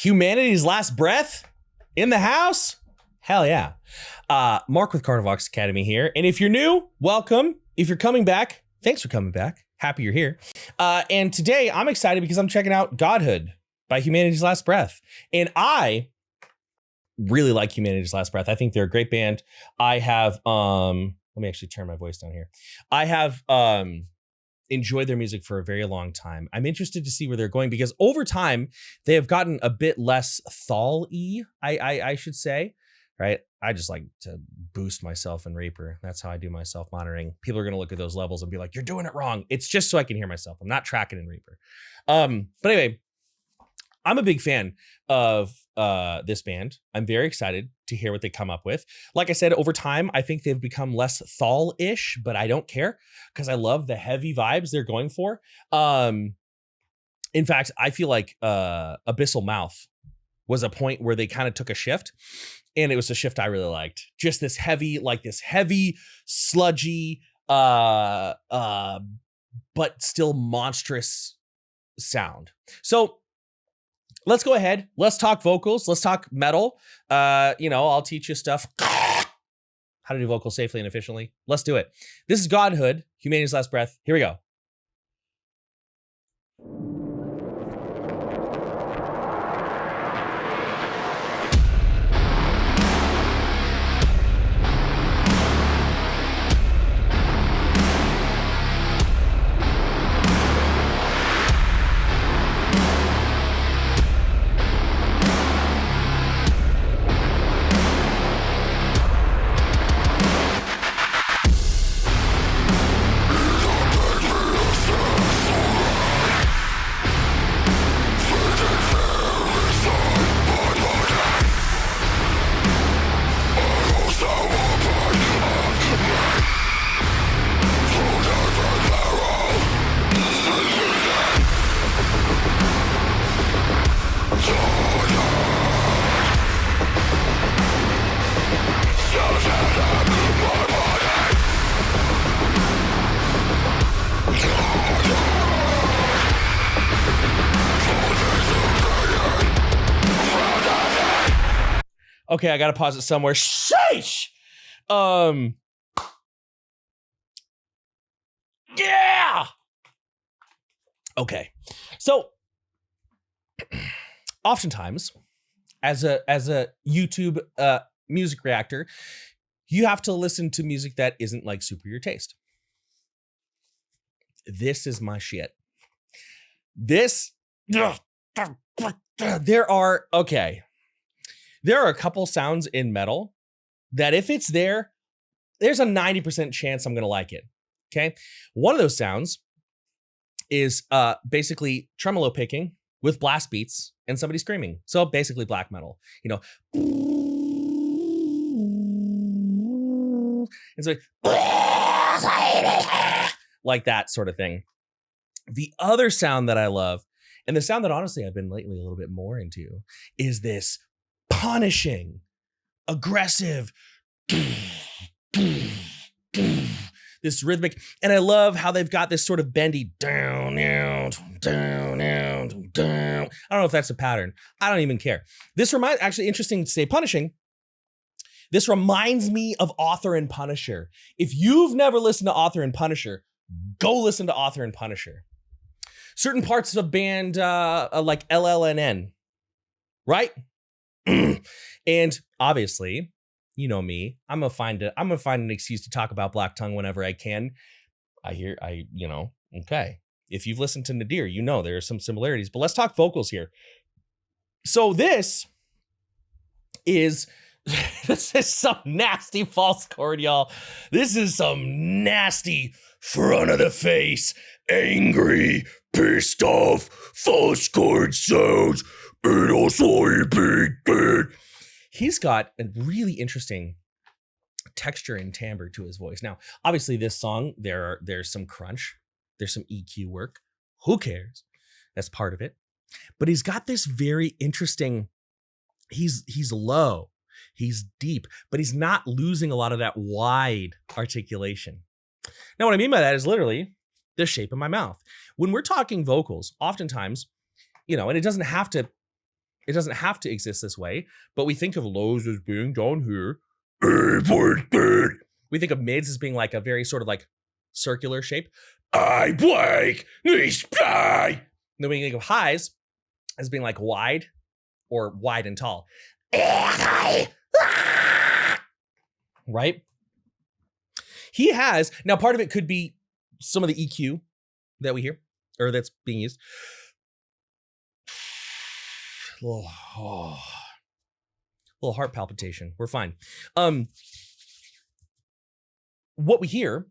Humanity's last breath in the house? Hell yeah. Mark with Kardavox Academy here. And if you're new, welcome. If you're coming back, thanks for coming back. Happy you're here. And today I'm excited because I'm checking out Godhood by Humanity's Last Breath. And I really like Humanity's Last Breath. I think they're a great band. I have, let me actually turn my voice down here. I have enjoyed their music for a very long time. I'm interested to see where they're going because over time they have gotten a bit less thal-y, I should say, right? I just like to boost myself in Reaper. That's how I do my self-monitoring. People are going to look at those levels and be like, you're doing it wrong. It's just so I can hear myself. I'm not tracking in Reaper. But anyway, I'm a big fan of this band. I'm very excited to hear what they come up with. Like I said, over time, I think they've become less thal-ish, but I don't care because I love the heavy vibes they're going for. In fact, I feel like Abyssal Mouth was a point where they kind of took a shift, and it was a shift I really liked. Just this heavy, sludgy, but still monstrous sound. So let's go ahead. Let's talk vocals. Let's talk metal. I'll teach you stuff. How to do vocals safely and efficiently. Let's do it. This is Godhood, Humanity's Last Breath. Here we go. Okay, I gotta pause it somewhere. Sheesh! Yeah! Okay. So oftentimes, as a YouTube music reactor, you have to listen to music that isn't like super your taste. This is my shit. There are a couple sounds in metal that if it's there, there's a 90% chance I'm going to like it. Okay. One of those sounds is basically tremolo picking with blast beats and somebody screaming. So basically black metal, it's like that sort of thing. The other sound that I love, and the sound that honestly I've been lately a little bit more into, is this punishing, aggressive, this rhythmic, and I love how they've got this sort of bendy down, down, down, down, down. I don't know if that's a pattern. I don't even care. Actually interesting to say punishing. This reminds me of Author and Punisher. If you've never listened to Author and Punisher, go listen to Author and Punisher. Certain parts of a band like LLNN, right? And obviously, you know me, I'm gonna find an excuse to talk about Black Tongue whenever I can. Okay. If you've listened to Nadir, there are some similarities, but let's talk vocals here. So this is some nasty false chord, y'all. This is some nasty front of the face, angry, pissed off, false chord sounds. He's got a really interesting texture and timbre to his voice. Now, obviously, this song, there's some crunch, there's some EQ work. Who cares? That's part of it. But he's got this very interesting. He's low, he's deep, but he's not losing a lot of that wide articulation. Now, what I mean by that is literally the shape of my mouth. When we're talking vocals, oftentimes, and it doesn't have to It doesn't have to exist this way, but we think of lows as being down here. We think of mids as being like a very sort of like circular shape. I break this play. Then we think of highs as being like wide or wide and tall. Right? He has, now part of it could be some of the EQ that we hear or that's being used. Little heart palpitation. We're fine. What we hear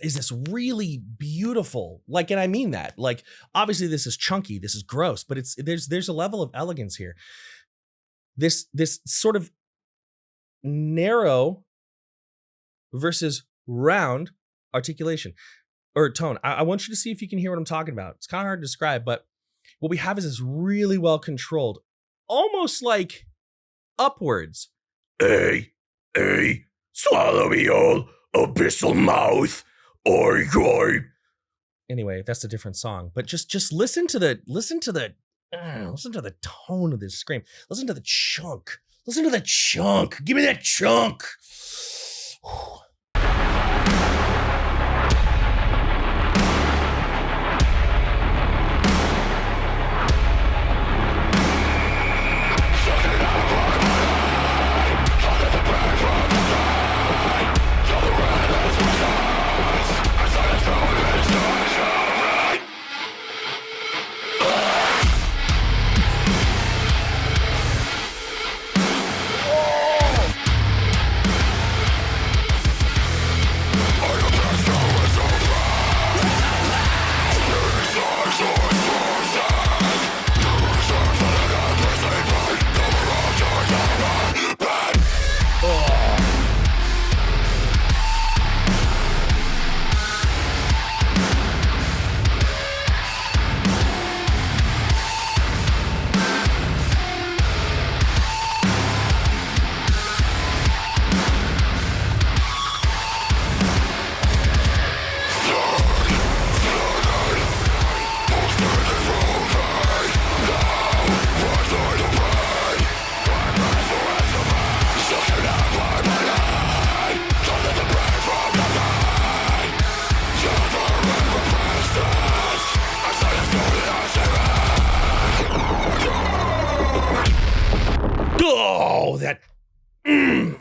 is this really beautiful, like, and I mean that, like, obviously this is chunky, this is gross, but there's a level of elegance here. This sort of narrow versus round articulation or tone. I want you to see if you can hear what I'm talking about. It's kind of hard to describe, but what we have is this really well controlled, almost like upwards. Hey, swallow me all, abyssal mouth. Oi. Anyway, that's a different song. But just listen to the tone of this scream. Listen to the chunk. Listen to the chunk. Give me that chunk.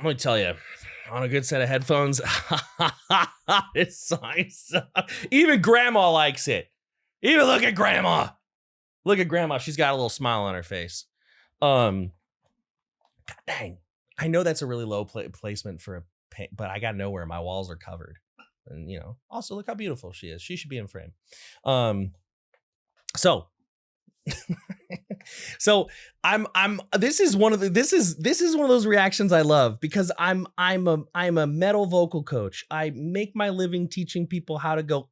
Let me tell you, on a good set of headphones, this song sucks. Even grandma likes it. Even look at grandma. Look at grandma. She's got a little smile on her face. God dang. I know that's a really low placement for a paint, but I got to know where my walls are covered. And, you know, also look how beautiful she is. She should be in frame. So this is one of those reactions I love because I'm a metal vocal coach. I make my living teaching people how to go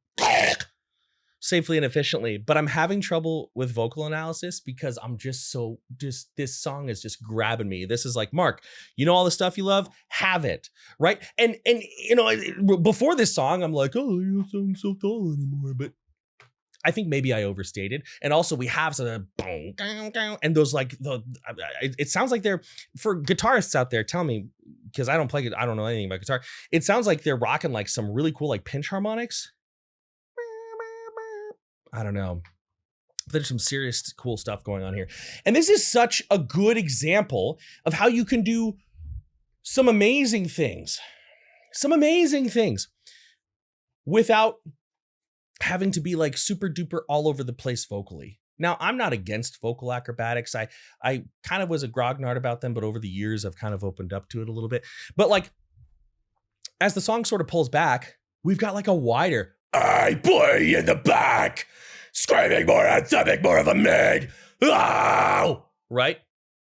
safely and efficiently, but I'm having trouble with vocal analysis because I'm this song is just grabbing me. This is like, Mark, you know all the stuff you love, have it, right? And you know, before this song, I'm like, oh, you don't sound so tall anymore, but I think maybe I overstated. And also we have some and those like it sounds like they're, for guitarists out there, tell me, because I don't know anything about guitar. It sounds like they're rocking like some really cool like pinch harmonics. I don't know. There's some serious cool stuff going on here. And this is such a good example of how you can do some amazing things without having to be like super duper all over the place vocally. Now, I'm not against vocal acrobatics. I kind of was a grognard about them, but over the years, I've kind of opened up to it a little bit. But like, as the song sort of pulls back, we've got like a wider, I play in the back, screaming more anthemic, more of a mid, oh! Right?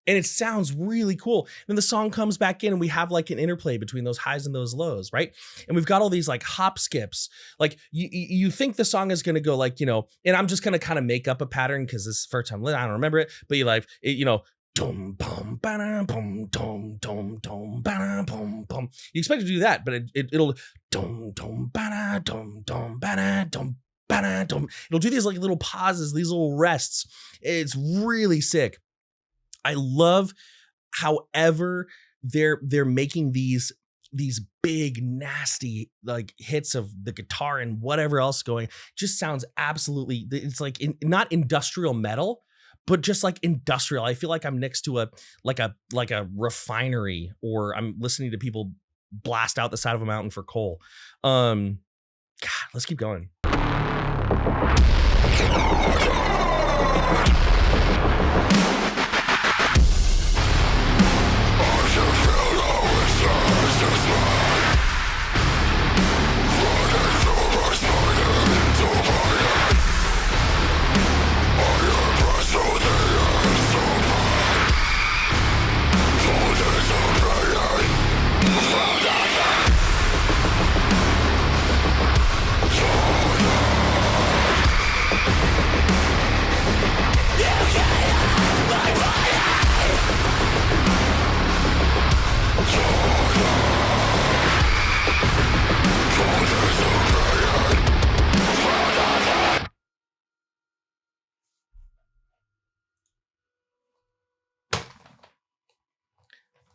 And it sounds really cool. Then the song comes back in and we have like an interplay between those highs and those lows, right? And we've got all these like hop skips. Like you think the song is going to go like, you know, and I'm just going to kind of make up a pattern because this is the first time I don't remember it, but you like, you know, dum bum ba bum dum dum dum ba bum bum. You expect to do that, but it'll dum dum ba dum dum ba dum ba dum. It'll do these like little pauses, these little rests. It's really sick. I love, however, they're making these big nasty like hits of the guitar and whatever else going. Just sounds absolutely, it's like not industrial metal, but just like industrial. I feel like I'm next to a refinery, or I'm listening to people blast out the side of a mountain for coal. God, let's keep going.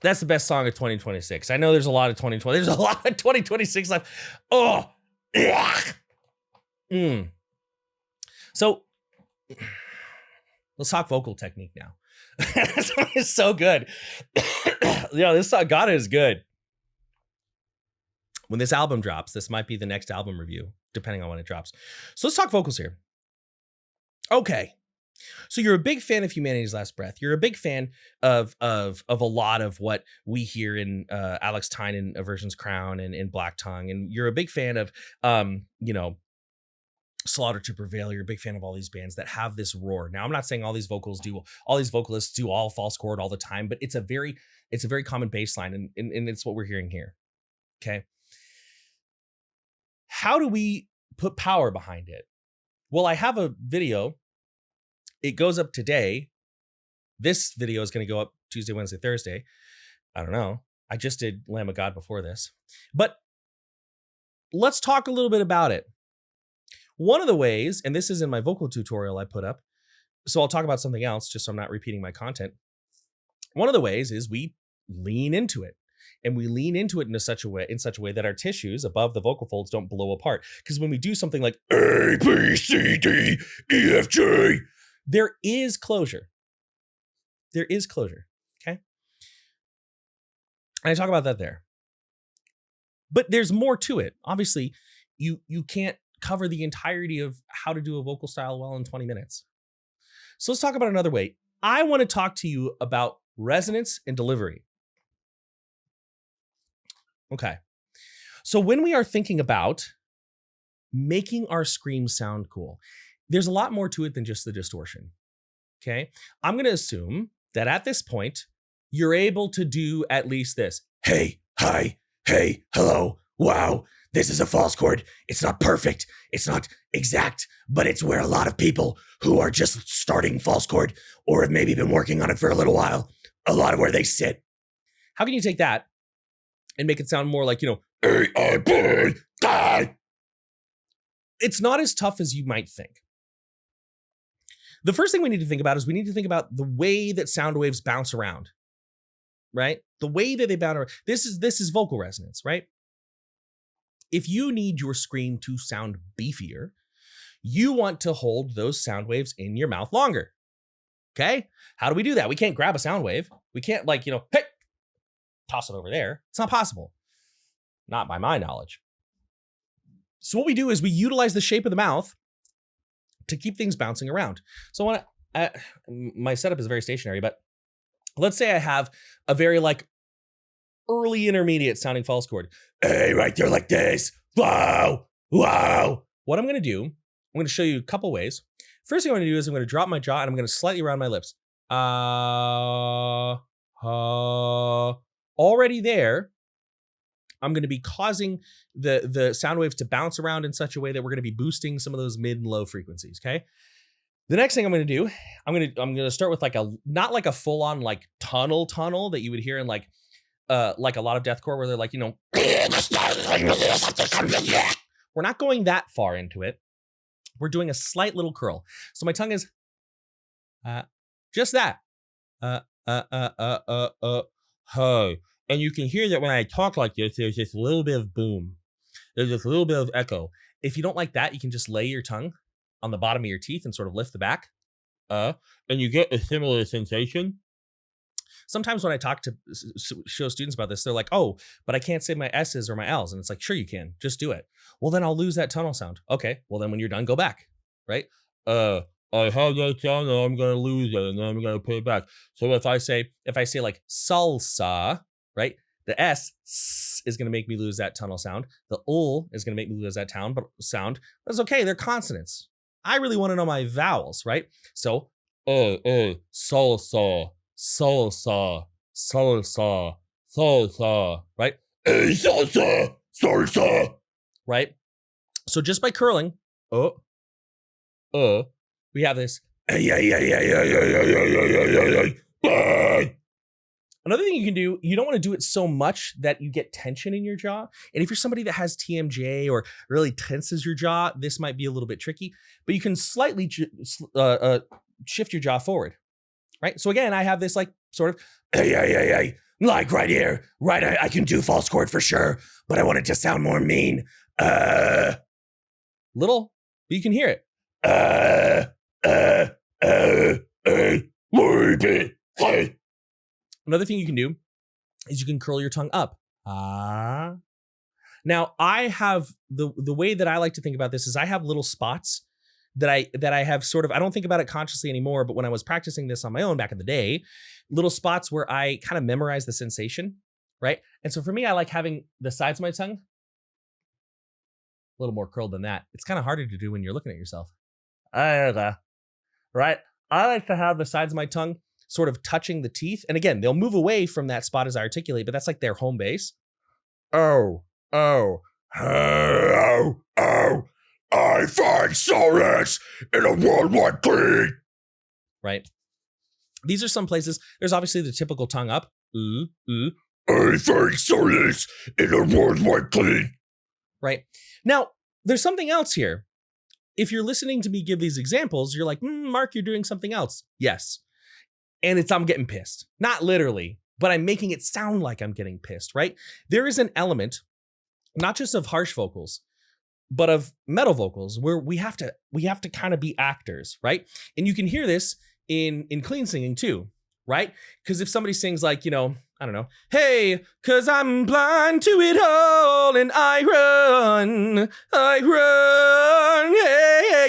That's the best song of 2026. I know there's a lot of 2020. There's a lot of 2026 left. Oh, yeah. So let's talk vocal technique now. This song is so good. Yeah, this song, God is good. When this album drops, this might be the next album review, depending on when it drops. So let's talk vocals here. Okay. So you're a big fan of Humanity's Last Breath. You're a big fan of a lot of what we hear in Alex Tynan, Aversion's Crown, and in Black Tongue. And you're a big fan of, Slaughter to Prevail. You're a big fan of all these bands that have this roar. Now, I'm not saying all these vocalists do all false chord all the time, but it's a very common bass line, and it's what we're hearing here. Okay. How do we put power behind it? Well, I have a video. It goes up today. This video is going to go up Tuesday, Wednesday, Thursday. I don't know. I just did Lamb of God before this. But let's talk a little bit about it. One of the ways, and this is in my vocal tutorial I put up, so I'll talk about something else just so I'm not repeating my content. One of the ways is we lean into it. And we lean into it in such a way that our tissues above the vocal folds don't blow apart. Because when we do something like A, B, C, D, E, F, G, there is closure. There is closure. Okay. And I talk about that there. But there's more to it. Obviously, you can't cover the entirety of how to do a vocal style well in 20 minutes. So let's talk about another way. I want to talk to you about resonance and delivery. Okay. So when we are thinking about making our screams sound cool, there's a lot more to it than just the distortion. Okay. I'm going to assume that at this point, you're able to do at least this. Hey, hi, hey, hello, wow. This is a false chord. It's not perfect. It's not exact, but it's where a lot of people who are just starting false chord or have maybe been working on it for a little while, a lot of where they sit. How can you take that and make it sound more like, it's not as tough as you might think. The first thing we need to think about is we need to think about the way that sound waves bounce around, right? The way that they bounce around. This is vocal resonance, right? If you need your scream to sound beefier, you want to hold those sound waves in your mouth longer. Okay? How do we do that? We can't grab a sound wave. We can't hey, toss it over there. It's not possible. Not by my knowledge. So what we do is we utilize the shape of the mouth to keep things bouncing around. So my setup is very stationary, but let's say I have a very early intermediate sounding false chord. Hey, right there like this. Wow, wow. What I'm going to do, I'm going to show you a couple ways. First thing I'm going to do is I'm going to drop my jaw and I'm going to slightly round my lips. Already there, I'm going to be causing the sound waves to bounce around in such a way that we're going to be boosting some of those mid and low frequencies. Okay. The next thing I'm going to do, I'm going to start with not like a full on tunnel that you would hear in like a lot of deathcore where they're we're not going that far into it. We're doing a slight little curl. So my tongue is just that. Hey. And you can hear that when I talk like this, there's this little bit of boom. There's this little bit of echo. If you don't like that, you can just lay your tongue on the bottom of your teeth and sort of lift the back. And you get a similar sensation. Sometimes when I talk to show students about this, they're like, oh, but I can't say my S's or my L's. And it's like, sure you can, just do it. Well, then I'll lose that tunnel sound. Okay, well then when you're done, go back, right? I have that sound and I'm going to lose it and then I'm going to put it back. So if I say like salsa, right? The S is going to make me lose that tunnel sound. The ul is going to make me lose that sound. That's okay, they're consonants. I really want to know my vowels, right? So, salsa, salsa, salsa, salsa, right? Salsa, salsa, right? So just by curling, we have this. Another thing you can do, you don't want to do it so much that you get tension in your jaw. And if you're somebody that has TMJ or really tenses your jaw, this might be a little bit tricky, but you can slightly shift your jaw forward, right? So again, I have this like sort of, like right here, right? I can do false chord for sure, but I want it to sound more mean. Little, but you can hear it. Another thing you can do is you can curl your tongue up. Now I have the way that I like to think about this is I have little spots that I have sort of, I don't think about it consciously anymore, but when I was practicing this on my own back in the day, little spots where I kind of memorize the sensation, right? And so for me, I like having the sides of my tongue a little more curled than that. It's kind of harder to do when you're looking at yourself. Right? I like to have the sides of my tongue sort of touching the teeth. And again, they'll move away from that spot as I articulate, but that's like their home base. I find solace in a worldwide clean. Right? These are some places. There's obviously the typical tongue up. I find solace in a worldwide clean. Right? Now, there's something else here. If you're listening to me give these examples, you're like, Mark, you're doing something else. Yes. And I'm getting pissed. Not literally, but I'm making it sound like I'm getting pissed, right? There is an element, not just of harsh vocals, but of metal vocals where we have to kind of be actors, right? And you can hear this in clean singing too, right? Because if somebody sings like, I don't know, hey, cause I'm blind to it all and I run,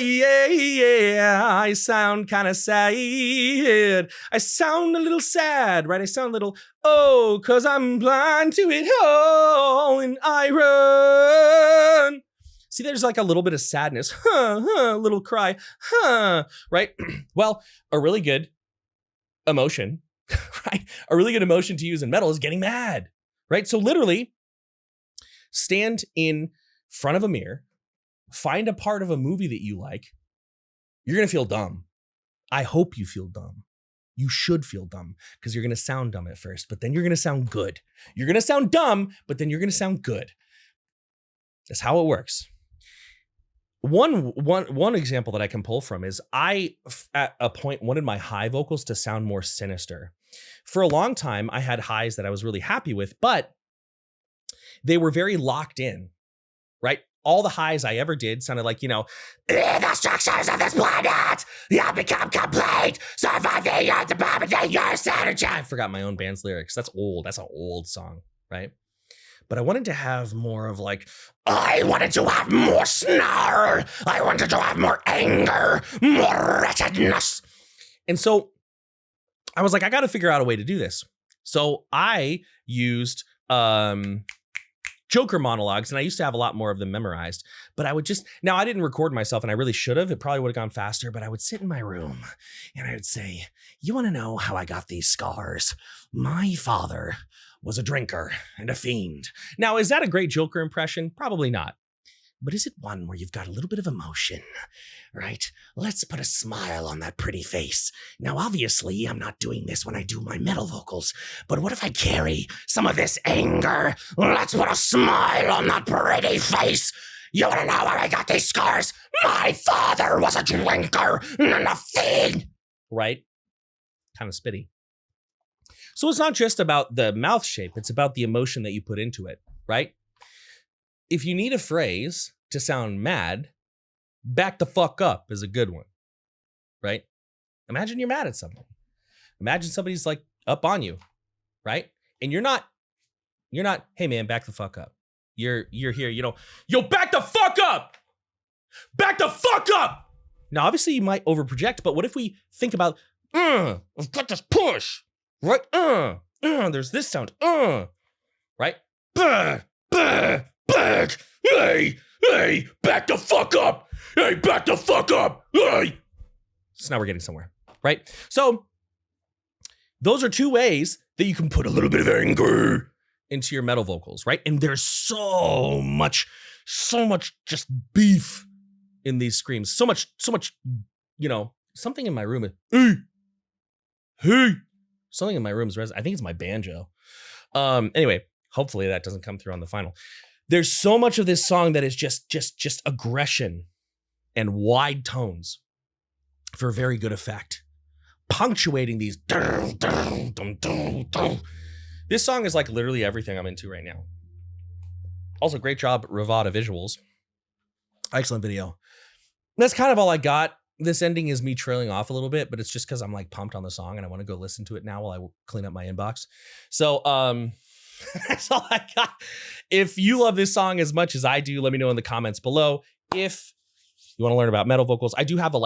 yeah, I sound kind of sad. I sound a little sad, right? I sound a little, oh, cause I'm blind to it all and I run. See, there's like a little bit of sadness, a little cry, right? Well, a really good emotion, right? A really good emotion to use in metal is getting mad, right? So literally stand in front of a mirror, find a part of a movie that you like. You're going to feel dumb. I hope you feel dumb. You should feel dumb because you're going to sound dumb at first, but then you're going to sound good. You're going to sound dumb, but then you're going to sound good. That's how it works. One example that I can pull from is I, at a point, wanted my high vocals to sound more sinister. For a long time, I had highs that I was really happy with, but they were very locked in, right? All the highs I ever did sounded like, the structures of this planet, you become complete, surviving at the bottom of your sanity. I forgot my own band's lyrics. That's old. That's an old song, right? But I wanted to have more of like, I wanted to have more snarl. I wanted to have more anger, more wretchedness. And so I was like, I got to figure out a way to do this. So I used Joker monologues, and I used to have a lot more of them memorized, but I would now I didn't record myself and I really should have. It probably would have gone faster, but I would sit in my room and I would say, you want to know how I got these scars? My father was a drinker and a fiend. Now, is that a great Joker impression? Probably not. But is it one where you've got a little bit of emotion, right? Let's put a smile on that pretty face. Now, obviously, I'm not doing this when I do my metal vocals, but what if I carry some of this anger? Let's put a smile on that pretty face. You want to know how I got these scars? My father was a drinker and a fiend. Right? Kind of spitty. So it's not just about the mouth shape, it's about the emotion that you put into it, right? If you need a phrase to sound mad, back the fuck up is a good one, right? Imagine you're mad at something. Imagine somebody's like up on you, right? And you're not, hey man, back the fuck up. You're here, yo, back the fuck up! Back the fuck up! Now, obviously you might overproject, but what if we think about, I've got this push, right? There's this sound, right? Back, hey, back the fuck up! Hey, back the fuck up! Hey! So now we're getting somewhere, right? So those are two ways that you can put a little bit of anger into your metal vocals, right? And there's so much just beef in these screams. So much, something in my room is, hey. Something in my room is I think it's my banjo. Anyway, hopefully that doesn't come through on the final. There's so much of this song that is just aggression and wide tones for very good effect, punctuating these. This song is like literally everything I'm into right now. Also, great job, Ravada visuals. Excellent video. That's kind of all I got. This ending is me trailing off a little bit, but it's just because I'm like pumped on the song and I want to go listen to it now while I clean up my inbox. So that's all I got. If you love this song as much as I do, let me know in the comments below. If you want to learn about metal vocals, I do have a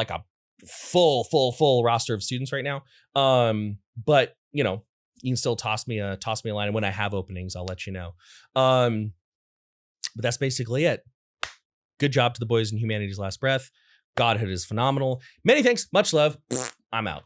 full roster of students right now. But you can still toss me a line, and when I have openings, I'll let you know. But that's basically it. Good job to the boys in Humanity's Last Breath. Godhood is phenomenal. Many thanks. Much love. I'm out.